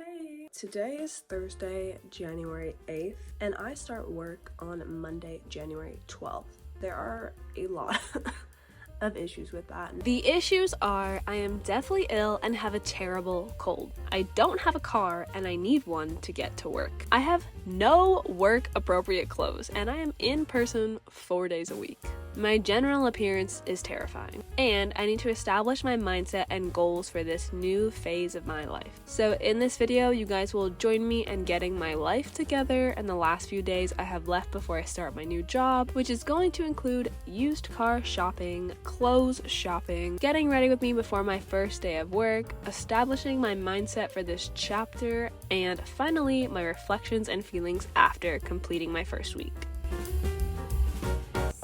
Hey! Today is Thursday, January 8th, and I start work on Monday, January 12th. There are a lot of issues with that. The issues are I am deathly ill and have a terrible cold. I don't have a car and I need one to get to work. I have no work appropriate clothes and I am in person 4 days a week. My general appearance is terrifying, and I need to establish my mindset and goals for this new phase of my life. So in this video, you guys will join me in getting my life together and the last few days I have left before I start my new job, which is going to include used car shopping, clothes shopping, getting ready with me before my first day of work, establishing my mindset for this chapter, and finally my reflections and feelings after completing my first week.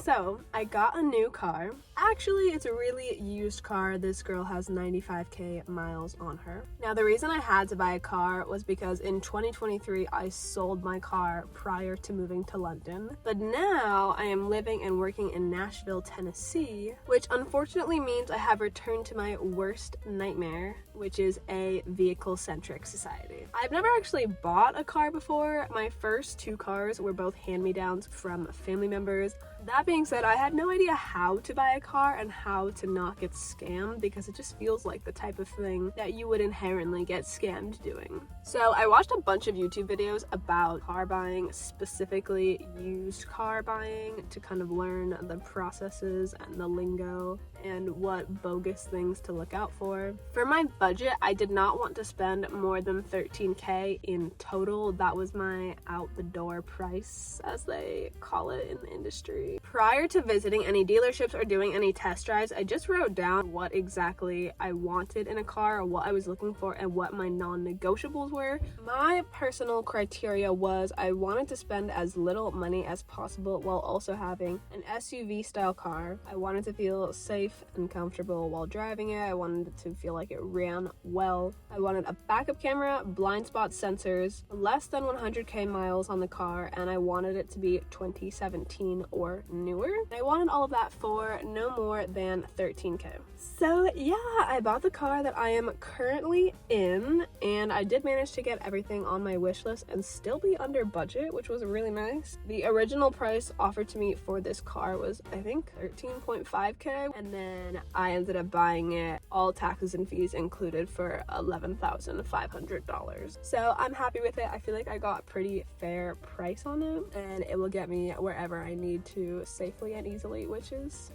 So, I got a new car. Actually, it's a really used car. This girl has 95k miles on her. Now, the reason I had to buy a car was because in 2023, I sold my car prior to moving to London. But now, I am living and working in Nashville, Tennessee, which unfortunately means I have returned to my worst nightmare, which is a vehicle-centric society. I've never actually bought a car before. My first two cars were both hand-me-downs from family members. That being said, I had no idea how to buy a car and how to not get scammed because it just feels like the type of thing that you would inherently get scammed doing. So I watched a bunch of YouTube videos about car buying, specifically used car buying, to kind of learn the processes and the lingo and what bogus things to look out for. For my budget, I did not want to spend more than 13k in total. That was my out the door price, as they call it in the industry. Prior to visiting any dealerships or doing any test drives, I just wrote down what exactly I wanted in a car, or what I was looking for, and what my non-negotiables were. My personal criteria was I wanted to spend as little money as possible while also having an SUV style car. I wanted to feel safe and comfortable while driving it. I wanted it to feel like it ran well. I wanted a backup camera, blind spot sensors, less than 100k miles on the car, and I wanted it to be 2017 or newer. I wanted all of that for no more than 13k. So yeah, I bought the car that I am currently in, and I did manage to get everything on my wish list and still be under budget, which was really nice. The original price offered to me for this car was, I think, 13.5k, and then I ended up buying it, all taxes and fees included, for $11,500. So I'm happy with it. I feel like I got a pretty fair price on it, and it will get me wherever I need to safely and easily, which is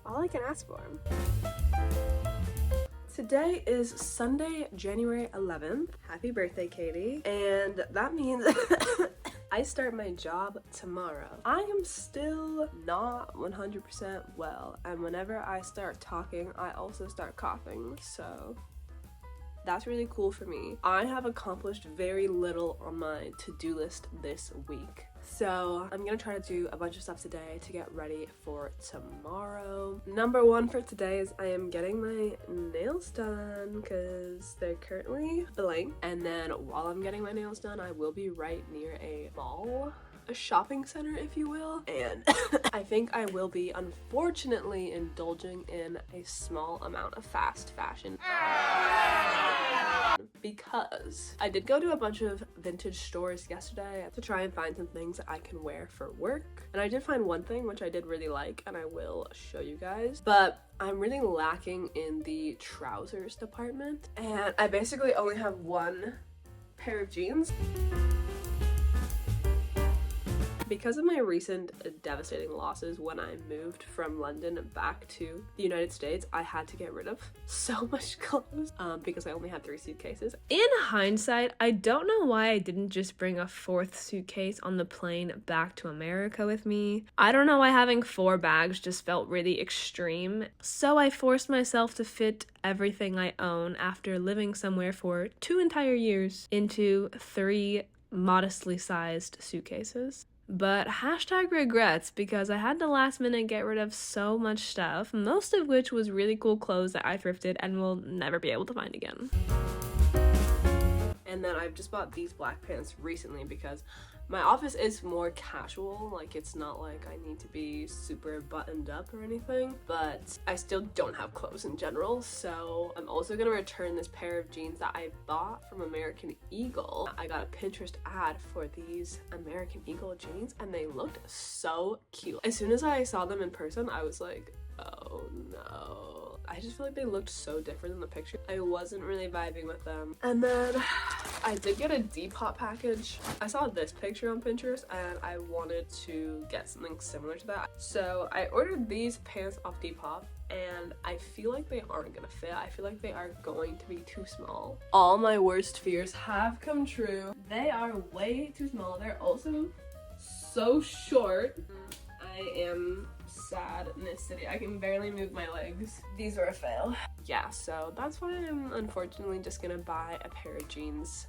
all I can ask for. Today is Sunday, January 11th. Happy birthday, Katie. And that means I start my job tomorrow. I am still not 100% well, and whenever I start talking, I also start coughing, so that's really cool for me. I have accomplished very little on my to-do list this week. So I'm gonna try to do a bunch of stuff today to get ready for tomorrow. Number one for today is I am getting my nails done because they're currently blank. And then while I'm getting my nails done, I will be right near a mall, a shopping center, if you will. And I think I will be, unfortunately, indulging in a small amount of fast fashion. Because I did go to a bunch of vintage stores yesterday to try and find some things that I can wear for work. And I did find one thing which I did really like, and I will show you guys. But I'm really lacking in the trousers department. And I basically only have one pair of jeans. Because of my recent devastating losses when I moved from London back to the United States, I had to get rid of so much clothes because I only had 3 suitcases. In hindsight, I don't know why I didn't just bring a 4th suitcase on the plane back to America with me. I don't know why having 4 bags just felt really extreme. So I forced myself to fit everything I own after living somewhere for 2 entire years into 3 modestly sized suitcases. But hashtag regrets, because I had to last minute get rid of so much stuff, most of which was really cool clothes that I thrifted and will never be able to find again. And then I've just bought these black pants recently because My office is more casual, like it's not like I need to be super buttoned up or anything, but I still don't have clothes in general. So I'm also gonna return this pair of jeans that I bought from American Eagle. I got a Pinterest ad for these American Eagle jeans and they looked so cute. As soon as I saw them in person, I was like, oh no. I just feel like they looked so different in the picture. I wasn't really vibing with them. And then I did get a Depop package. I saw this picture on Pinterest and I wanted to get something similar to that. So I ordered these pants off Depop and I feel like they aren't gonna fit. I feel like they are going to be too small. All my worst fears have come true. They are way too small. They're also so short. I am sad in this city. I can barely move my legs. These were a fail. Yeah, so that's why I'm unfortunately just gonna buy a pair of jeans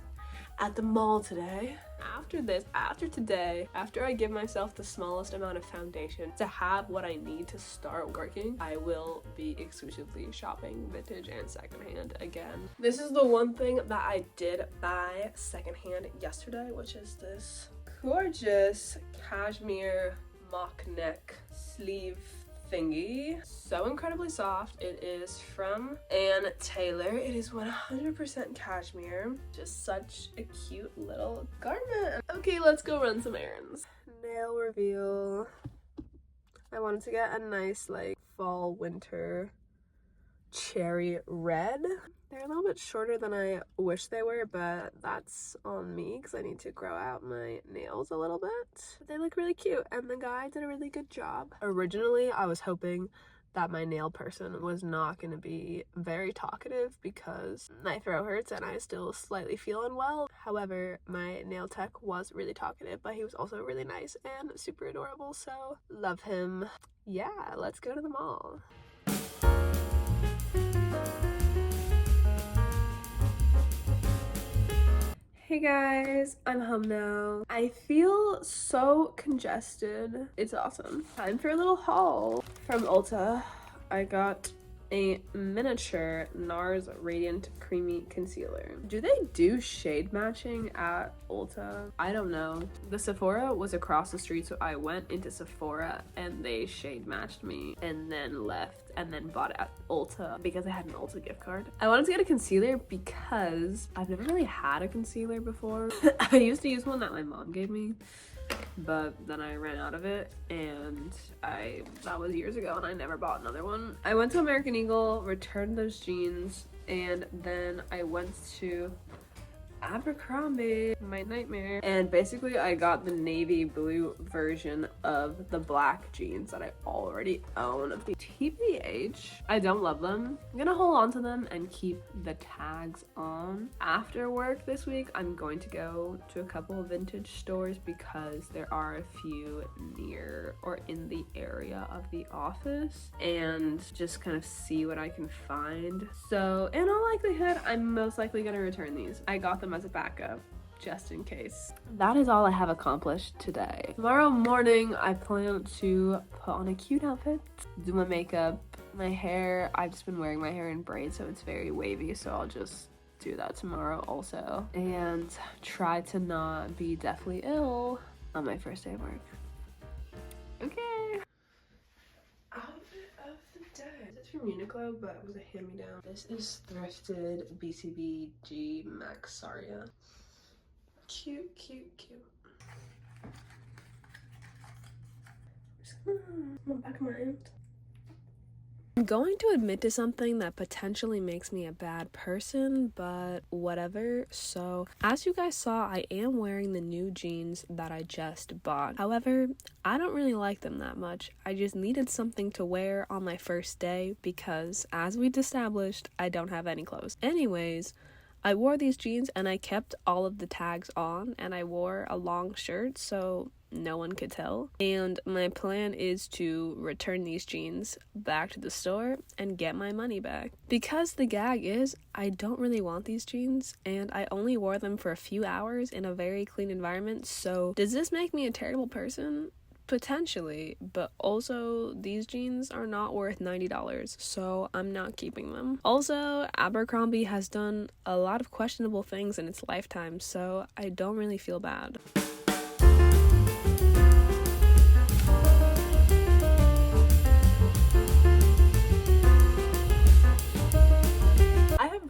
at the mall today. After today, after I give myself the smallest amount of foundation to have what I need to start working, I will be exclusively shopping vintage and secondhand again. This is the one thing that I did buy secondhand yesterday, which is this gorgeous cashmere mock neck sleeve thingy. So incredibly soft. It is from Ann Taylor. It is 100% cashmere. Just such a cute little garment. Okay, let's go run some errands. Nail reveal. I wanted to get a nice like fall winter cherry red. They're a little bit shorter than I wish they were, but that's on me because I need to grow out my nails a little bit. But they look really cute and the guy did a really good job. Originally, I was hoping that my nail person was not going to be very talkative because my throat hurts and I still slightly feel unwell. However, my nail tech was really talkative, but he was also really nice and super adorable, so love him. Yeah, let's go to the mall. Hey guys, I'm home now. I feel so congested. It's awesome. Time for a little haul. From Ulta, I got a miniature NARS Radiant Creamy Concealer. Do they do shade matching at Ulta? I don't know. The Sephora was across the street, so I went into Sephora and they shade matched me and then left and then bought it at Ulta because I had an Ulta gift card. I wanted to get a concealer because I've never really had a concealer before. I used to use one that my mom gave me, but then I ran out of it and that was years ago and I never bought another one. I went to American Eagle, returned those jeans, and then I went to Abercrombie, my nightmare, and basically I got the navy blue version of the black jeans that I already own. TBH, I don't love them. I'm gonna hold on to them and keep the tags on. After work this week, I'm going to go to a couple of vintage stores because there are a few near or in the area of the office and just kind of see what I can find. So in all likelihood, I'm most likely gonna return these. I got them as a backup just in case. That is all I have accomplished today. Tomorrow morning I plan to put on a cute outfit, do my makeup, my hair. I've just been wearing my hair in braids so it's very wavy, so I'll just do that tomorrow also, and try to not be deathly ill on my first day of work. Okay. Outfit of the day. This is from Uniqlo, but it was a hand-me-down. This is thrifted BCBG Maxaria. Cute, cute, cute. I'm gonna back my hand. I'm going to admit to something that potentially makes me a bad person, but whatever. So, as you guys saw, I am wearing the new jeans that I just bought. However, I don't really like them that much. I just needed something to wear on my first day because, as we've established, I don't have any clothes. Anyways, I wore these jeans and I kept all of the tags on, and I wore a long shirt so no one could tell. And my plan is to return these jeans back to the store and get my money back. Because the gag is, I don't really want these jeans and I only wore them for a few hours in a very clean environment. So does this make me a terrible person? Potentially, but also these jeans are not worth $90, so I'm not keeping them. Also, Abercrombie has done a lot of questionable things in its lifetime, so I don't really feel bad.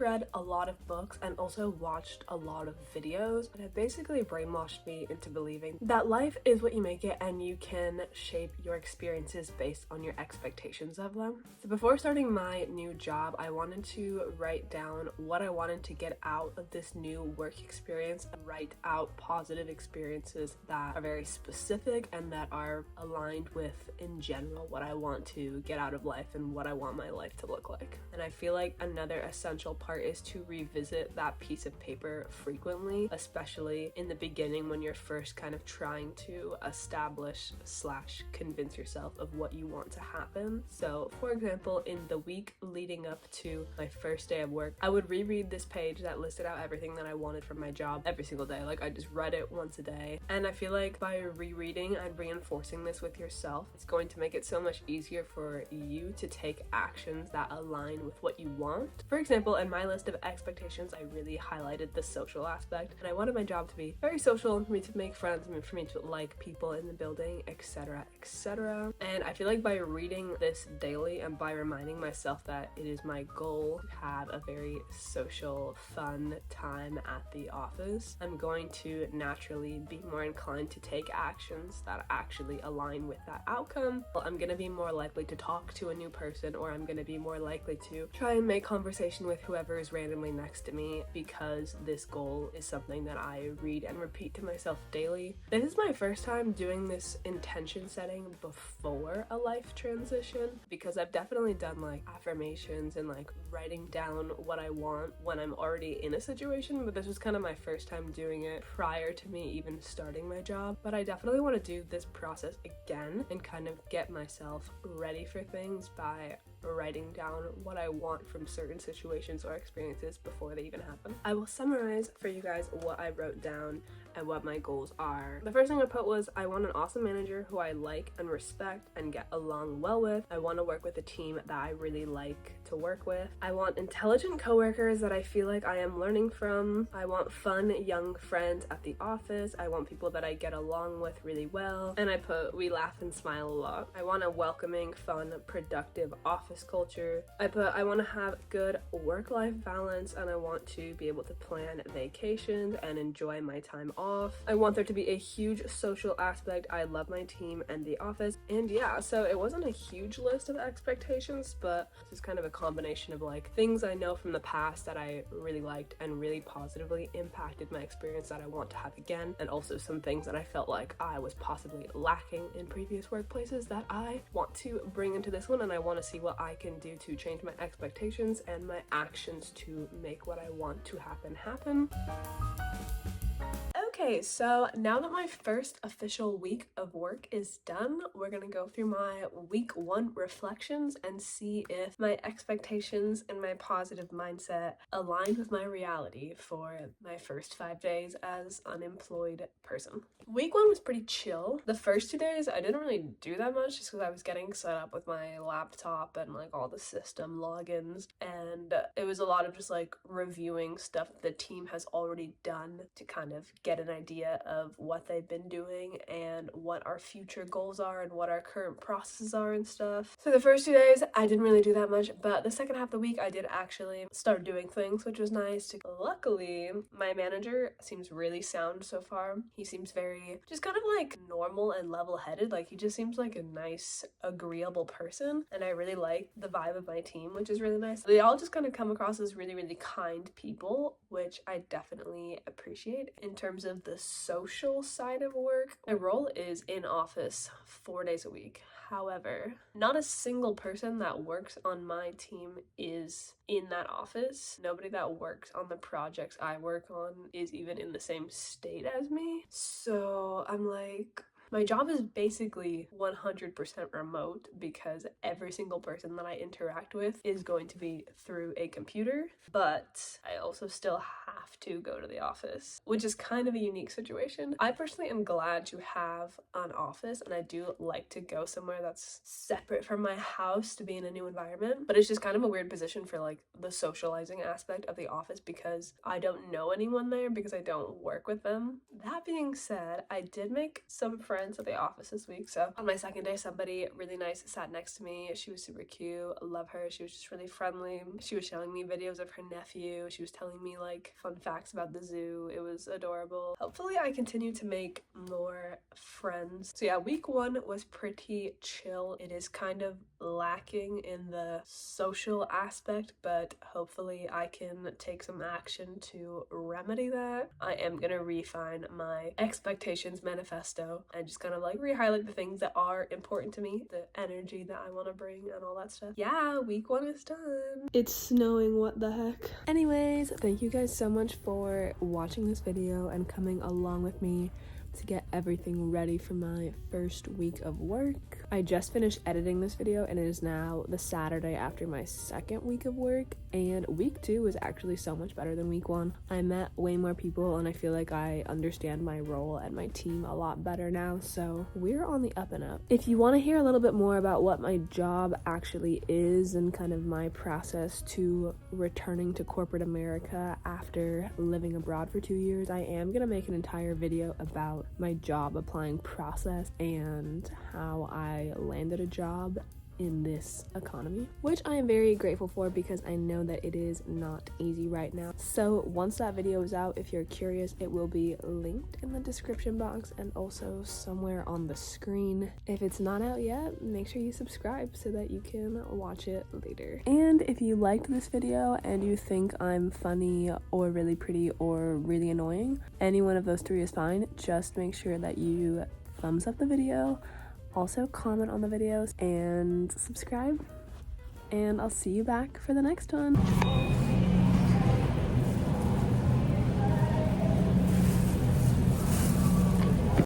read a lot of books and also watched a lot of videos that have basically brainwashed me into believing that life is what you make it and you can shape your experiences based on your expectations of them. So before starting my new job, I wanted to write down what I wanted to get out of this new work experience and write out positive experiences that are very specific and that are aligned with, in general, what I want to get out of life and what I want my life to look like. And I feel like another essential part is to revisit that piece of paper frequently, especially in the beginning when you're first kind of trying to establish / convince yourself of what you want to happen. So for example, in the week leading up to my first day of work, I would reread this page that listed out everything that I wanted from my job every single day. Like, I just read it once a day, and I feel like by rereading and reinforcing this with yourself, it's going to make it so much easier for you to take actions that align with what you want. For example, in my list of expectations, I really highlighted the social aspect, and I wanted my job to be very social and for me to make friends and for me to like people in the building, etc, etc. And I feel like by reading this daily and by reminding myself that it is my goal to have a very social, fun time at the office, I'm going to naturally be more inclined to take actions that actually align with that outcome. Well, I'm gonna be more likely to talk to a new person, or I'm gonna be more likely to try and make conversation with whoever is randomly next to me, because this goal is something that I read and repeat to myself daily. This is my first time doing this intention setting before a life transition, because I've definitely done like affirmations and like writing down what I want when I'm already in a situation, but this was kind of my first time doing it prior to me even starting my job. But I definitely want to do this process again and kind of get myself ready for things by writing down what I want from certain situations or experiences before they even happen. I will summarize for you guys what I wrote down and what my goals are. The first thing I put was I want an awesome manager who I like and respect and get along well with. I want to work with a team that I really like to work with. I want intelligent coworkers that I feel like I am learning from. I want fun young friends at the office. I want people that I get along with really well. And I put we laugh and smile a lot. I want a welcoming, fun, productive office culture. I put I want to have good work-life balance, and I want to be able to plan vacations and enjoy my time off. I want there to be a huge social aspect. I love my team and the office. And yeah, so it wasn't a huge list of expectations, but this is kind of a combination of like things I know from the past that I really liked and really positively impacted my experience that I want to have again, and also some things that I felt like I was possibly lacking in previous workplaces that I want to bring into this one, and I want to see what I can do to change my expectations and my actions to make what I want to happen. Okay, so now that my first official week of work is done, we're gonna go through my week 1 reflections and see if my expectations and my positive mindset aligned with my reality for my first 5 days as unemployed person. Week 1 was pretty chill. The first 2 days I didn't really do that much just because I was getting set up with my laptop and like all the system logins, and it was a lot of just like reviewing stuff the team has already done to kind of get an idea of what they've been doing and what our future goals are and what our current processes are and stuff. So the first 2 days I didn't really do that much, but the second half of the week I did actually start doing things, which was nice. Luckily, my manager seems really sound so far. He seems very just kind of like normal and level-headed. Like, he just seems like a nice, agreeable person, and I really like the vibe of my team, which is really nice. They all just kind of come across as really, really kind people, which I definitely appreciate. In terms of the social side of work, my role is in office 4 days a week. However, not a single person that works on my team is in that office. Nobody that works on the projects I work on is even in the same state as me. So I'm like, my job is basically 100% remote because every single person that I interact with is going to be through a computer, but I also still have to go to the office, which is kind of a unique situation. I personally am glad to have an office, and I do like to go somewhere that's separate from my house to be in a new environment, but it's just kind of a weird position for like the socializing aspect of the office because I don't know anyone there because I don't work with them. That being said, I did make some friends friends at the office this week. So on my second day, somebody really nice sat next to me. She was super cute. I love her. She was just really friendly. She was showing me videos of her nephew. She was telling me like fun facts about the zoo. It was adorable. Hopefully I continue to make more friends. So yeah, week 1 was pretty chill. It is kind of lacking in the social aspect, but hopefully I can take some action to remedy that. I am gonna refine my expectations manifesto and just kind of like re-highlight the things that are important to me, the energy that I want to bring and all that stuff. Yeah, week 1 is done. It's snowing, what the heck. Anyways, thank you guys so much for watching this video and coming along with me to get everything ready for my first week of work. I just finished editing this video and it is now the Saturday after my second week of work, and week 2 is actually so much better than week 1. I met way more people and I feel like I understand my role and my team a lot better now, so we're on the up and up. If you want to hear a little bit more about what my job actually is and kind of my process to returning to corporate America after living abroad for 2 years, I am gonna make an entire video about my job applying process and how I landed a job in this economy, which I am very grateful for because I know that it is not easy right now. So once that video is out, if you're curious, it will be linked in the description box and also somewhere on the screen. If it's not out yet, make sure you subscribe so that you can watch it later. And if you liked this video and you think I'm funny or really pretty or really annoying, any one of those 3 is fine. Just make sure that you thumbs up the video, also comment on the videos and subscribe, and I'll see you back for the next one.